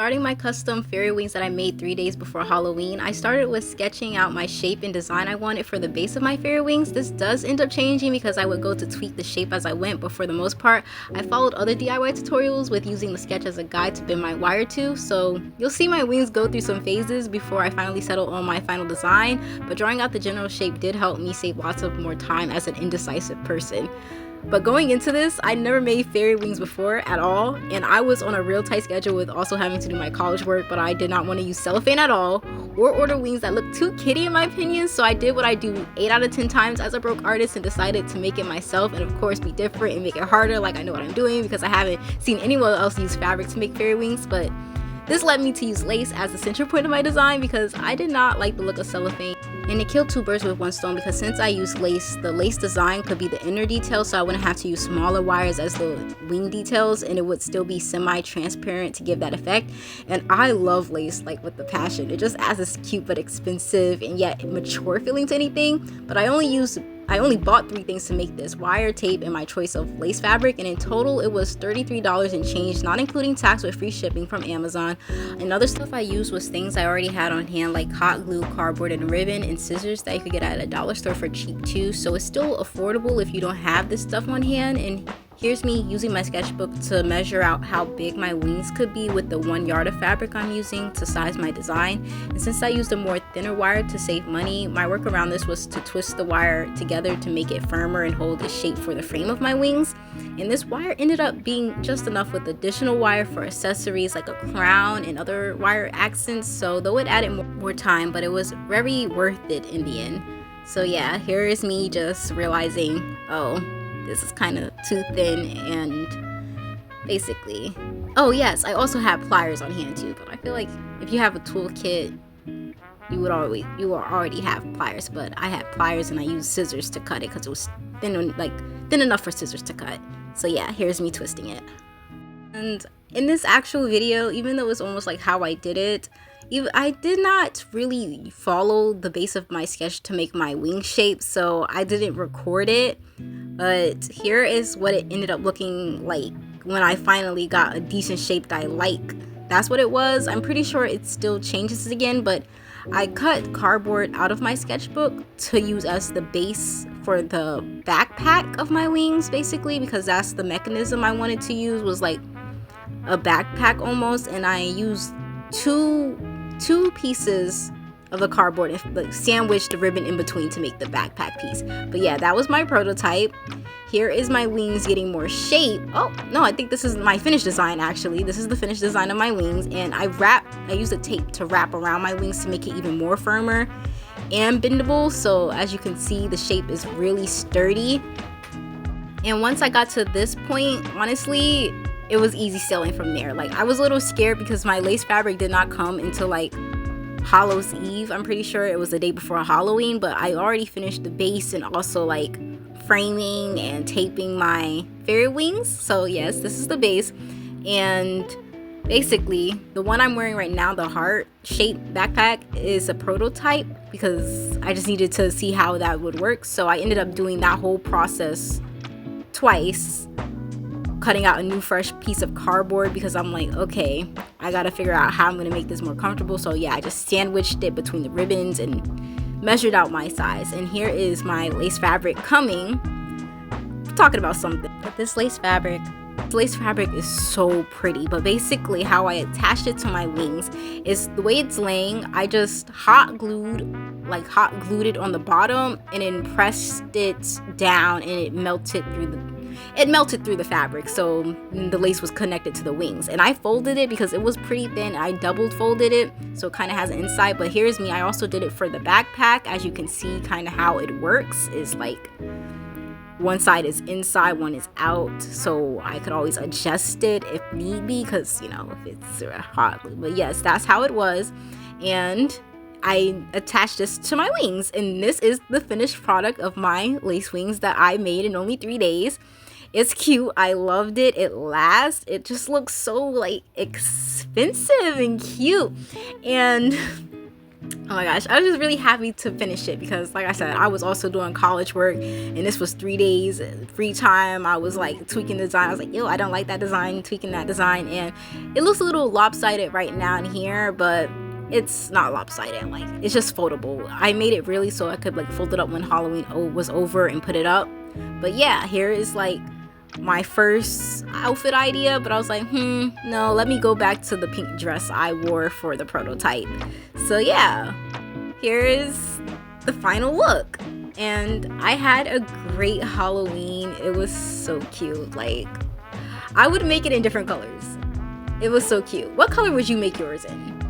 starting my custom fairy wings that I made 3 days before Halloween, I started with sketching out my shape and design I wanted for the base of my fairy wings. This does end up changing because I would go to tweak the shape as I went, but for the most part, I followed other DIY tutorials with using the sketch as a guide to bend my wire to, so you'll see my wings go through some phases before I finally settle on my final design, but drawing out the general shape did help me save lots of more time as an indecisive person. But going into this, I never made fairy wings before at all, and I was on a real tight schedule with also having to do my college work, but I did not want to use cellophane at all or order wings that look too kitty in my opinion, so I did what I do 8 out of 10 times as a broke artist and decided to make it myself and of course be different and make it harder like I know what I'm doing because I haven't seen anyone else use fabric to make fairy wings. But this led me to use lace as the central point of my design because I did not like the look of cellophane. And it killed two birds with one stone because since I used lace, the lace design could be the inner detail, so I wouldn't have to use smaller wires as the wing details and it would still be semi-transparent to give that effect. And I love lace like with the passion. It just adds this cute but expensive and yet mature feeling to anything. But I only bought 3 things to make this: wire, tape, and my choice of lace fabric, and in total it was $33 and change, not including tax with free shipping from Amazon. And other stuff I used was things I already had on hand like hot glue, cardboard, and ribbon, and scissors that you could get at a dollar store for cheap too, so it's still affordable if you don't have this stuff on hand. And here's me using my sketchbook to measure out how big my wings could be with the 1 yard of fabric I'm using to size my design. And since I used a more thinner wire to save money, my work around this was to twist the wire together to make it firmer and hold its shape for the frame of my wings. And this wire ended up being just enough with additional wire for accessories like a crown and other wire accents, so though it added more time, but it was very worth it in the end. So yeah, here is me just realizing, oh, this is kind of too thin, and basically, oh yes, I also have pliers on hand too, but I feel like if you have a toolkit, you will already have pliers, but I had pliers and I used scissors to cut it because it was thin enough for scissors to cut. So yeah, here's me twisting it. And in this actual video, even though it's almost like how I did it, I did not really follow the base of my sketch to make my wing shape, so I didn't record it. But here is what it ended up looking like when I finally got a decent shape that I like. That's what it was. I'm pretty sure it still changes again, but I cut cardboard out of my sketchbook to use as the base for the backpack of my wings, basically, because that's the mechanism I wanted to use, was like a backpack almost. And I used two pieces of the cardboard and like sandwiched the ribbon in between to make the backpack piece. But yeah, that was my prototype. Here is my wings getting more shape. Oh no, I think this is my finished design. Actually, this is the finished design of my wings, and I used a tape to wrap around my wings to make it even more firmer and bendable. So as you can see, the shape is really sturdy. And once I got to this point, honestly, it was easy sailing from there. Like, I was a little scared because my lace fabric did not come until like Hallow's Eve. I'm pretty sure it was the day before Halloween, but I already finished the base and also like framing and taping my fairy wings. So yes, this is the base, and basically the one I'm wearing right now, the heart shaped backpack, is a prototype because I just needed to see how that would work. So I ended up doing that whole process twice, cutting out a new fresh piece of cardboard because I'm like, okay, I gotta figure out how I'm gonna make this more comfortable. So yeah, I just sandwiched it between the ribbons and measured out my size. And here is my lace fabric coming. Talking about something, but this lace fabric is so pretty. But basically how I attached it to my wings is the way it's laying. I just hot glued it on the bottom and then pressed it down, and it melted through the fabric, so the lace was connected to the wings. And I folded it because it was pretty thin. I double folded it so it kind of has an inside. But here's me, I also did it for the backpack. As you can see, kind of how it works is like one side is inside, one is out, so I could always adjust it if need be, because you know, if it's hot. But yes, that's how it was. And I attached this to my wings, and this is the finished product of my lace wings that I made in only 3 days. It's cute. I loved it. It lasts. It just looks so like expensive and cute. And Oh my gosh, I was just really happy to finish it because, like I said, I was also doing college work and this was 3 days free time. I was like tweaking the design. I was like, yo, I don't like that design, tweaking that design. And it looks a little lopsided right now in here, but it's not lopsided. Like, it's just foldable. I made it really so I could like fold it up when Halloween was over and put it up. But yeah, here is like my first outfit idea, but I was like, no, let me go back to the pink dress I wore for the prototype. So yeah, here is the final look. And I had a great Halloween. It was so cute. Like, I would make it in different colors. It was so cute. What color would you make yours in?